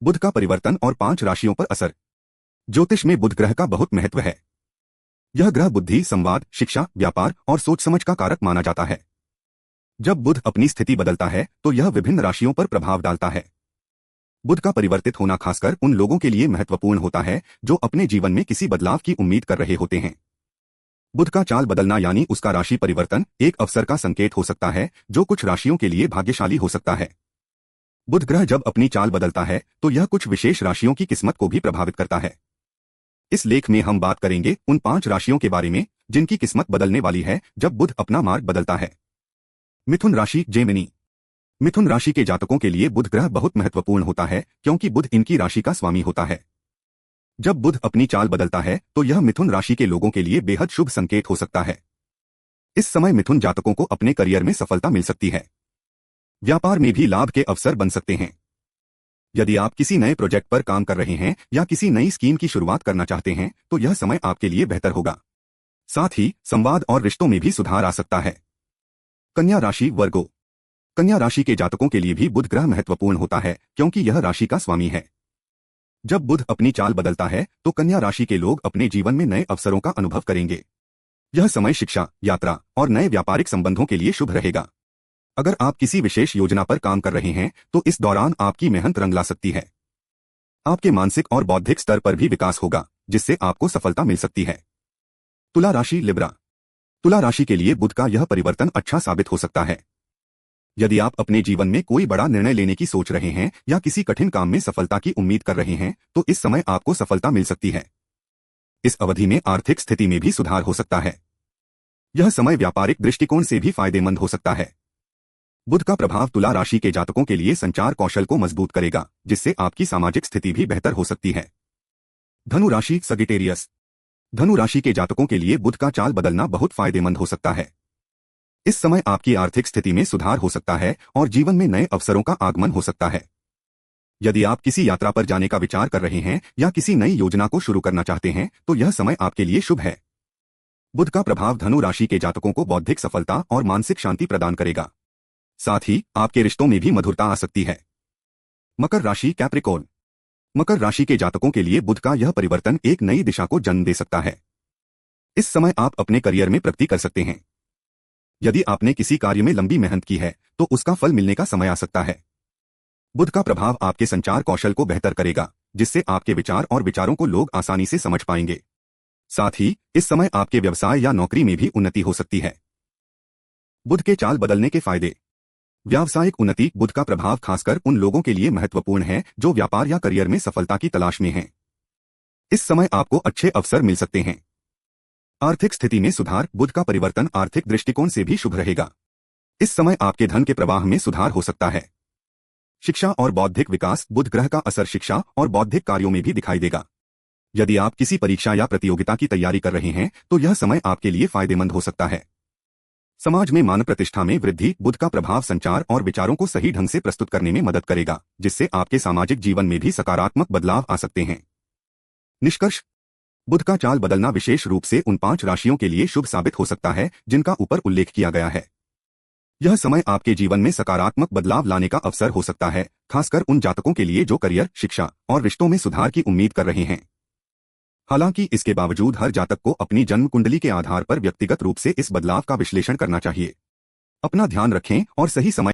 बुध का परिवर्तन और 5 राशियों पर असर। ज्योतिष में बुध ग्रह का बहुत महत्व है। यह ग्रह बुद्धि, संवाद, शिक्षा, व्यापार और सोच समझ का कारक माना जाता है। जब बुध अपनी स्थिति बदलता है तो यह विभिन्न राशियों पर प्रभाव डालता है। बुध का परिवर्तित होना खासकर उन लोगों के लिए महत्वपूर्ण होता है जो अपने जीवन में किसी बदलाव की उम्मीद कर रहे होते हैं। बुध का चाल बदलना यानी उसका राशि परिवर्तन एक अवसर का संकेत हो सकता है जो कुछ राशियों के लिए भाग्यशाली हो सकता है। बुध ग्रह जब अपनी चाल बदलता है तो यह कुछ विशेष राशियों की किस्मत को भी प्रभावित करता है। इस लेख में हम बात करेंगे उन 5 राशियों के बारे में जिनकी किस्मत बदलने वाली है जब बुध अपना मार्ग बदलता है। मिथुन राशि, जेमिनी। मिथुन राशि के जातकों के लिए बुध ग्रह बहुत महत्वपूर्ण होता है क्योंकि बुध इनकी राशि का स्वामी होता है। जब बुध अपनी चाल बदलता है तो यह मिथुन राशि के लोगों के लिए बेहद शुभ संकेत हो सकता है। इस समय मिथुन जातकों को अपने करियर में सफलता मिल सकती है। व्यापार में भी लाभ के अवसर बन सकते हैं। यदि आप किसी नए प्रोजेक्ट पर काम कर रहे हैं या किसी नई स्कीम की शुरुआत करना चाहते हैं तो यह समय आपके लिए बेहतर होगा। साथ ही संवाद और रिश्तों में भी सुधार आ सकता है। कन्या राशि, वर्गो। कन्या राशि के जातकों के लिए भी बुध ग्रह महत्वपूर्ण होता है क्योंकि यह राशि का स्वामी है। जब बुध अपनी चाल बदलता है तो कन्या राशि के लोग अपने जीवन में नए अवसरों का अनुभव करेंगे। यह समय शिक्षा, यात्रा और नए व्यापारिक संबंधों के लिए शुभ रहेगा। अगर आप किसी विशेष योजना पर काम कर रहे हैं तो इस दौरान आपकी मेहनत रंग ला सकती है। आपके मानसिक और बौद्धिक स्तर पर भी विकास होगा जिससे आपको सफलता मिल सकती है। तुला राशि, लिब्रा। तुला राशि के लिए बुध का यह परिवर्तन अच्छा साबित हो सकता है। यदि आप अपने जीवन में कोई बड़ा निर्णय लेने की सोच रहे हैं या किसी कठिन काम में सफलता की उम्मीद कर रहे हैं तो इस समय आपको सफलता मिल सकती है। इस अवधि में आर्थिक स्थिति में भी सुधार हो सकता है। यह समय व्यापारिक दृष्टिकोण से भी फायदेमंद हो सकता है। बुध का प्रभाव तुला राशि के जातकों के लिए संचार कौशल को मजबूत करेगा जिससे आपकी सामाजिक स्थिति भी बेहतर हो सकती है। धनु राशि, सगिटेरियस। धनु राशि के जातकों के लिए बुध का चाल बदलना बहुत फायदेमंद हो सकता है। इस समय आपकी आर्थिक स्थिति में सुधार हो सकता है और जीवन में नए अवसरों का आगमन हो सकता है। यदि आप किसी यात्रा पर जाने का विचार कर रहे हैं या किसी नई योजना को शुरू करना चाहते हैं तो यह समय आपके लिए शुभ है। बुध का प्रभाव धनु राशि के जातकों को बौद्धिक सफलता और मानसिक शांति प्रदान करेगा। साथ ही आपके रिश्तों में भी मधुरता आ सकती है। मकर राशि, कैप्रिकॉर्न। मकर राशि के जातकों के लिए बुध का यह परिवर्तन एक नई दिशा को जन्म दे सकता है। इस समय आप अपने करियर में प्रगति कर सकते हैं। यदि आपने किसी कार्य में लंबी मेहनत की है तो उसका फल मिलने का समय आ सकता है। बुध का प्रभाव आपके संचार कौशल को बेहतर करेगा जिससे आपके विचार और विचारों को लोग आसानी से समझ पाएंगे। साथ ही इस समय आपके व्यवसाय या नौकरी में भी उन्नति हो सकती है। बुध के चाल बदलने के फायदे। व्यावसायिक उन्नति। बुध का प्रभाव खासकर उन लोगों के लिए महत्वपूर्ण है जो व्यापार या करियर में सफलता की तलाश में हैं। इस समय आपको अच्छे अवसर मिल सकते हैं। आर्थिक स्थिति में सुधार। बुध का परिवर्तन आर्थिक दृष्टिकोण से भी शुभ रहेगा। इस समय आपके धन के प्रवाह में सुधार हो सकता है। शिक्षा और बौद्धिक विकास। बुध ग्रह का असर शिक्षा और बौद्धिक कार्यों में भी दिखाई देगा। यदि आप किसी परीक्षा या प्रतियोगिता की तैयारी कर रहे हैं तो यह समय आपके लिए फायदेमंद हो सकता है। समाज में मान प्रतिष्ठा में वृद्धि। बुध का प्रभाव संचार और विचारों को सही ढंग से प्रस्तुत करने में मदद करेगा जिससे आपके सामाजिक जीवन में भी सकारात्मक बदलाव आ सकते हैं। निष्कर्ष। बुध का चाल बदलना विशेष रूप से उन 5 राशियों के लिए शुभ साबित हो सकता है जिनका ऊपर उल्लेख किया गया है। यह समय आपके जीवन में सकारात्मक बदलाव लाने का अवसर हो सकता है, खासकर उन जातकों के लिए जो करियर, शिक्षा और रिश्तों में सुधार की उम्मीद कर रहे हैं। हालांकि इसके बावजूद हर जातक को अपनी जन्म कुंडली के आधार पर व्यक्तिगत रूप से इस बदलाव का विश्लेषण करना चाहिए। अपना ध्यान रखें और सही समय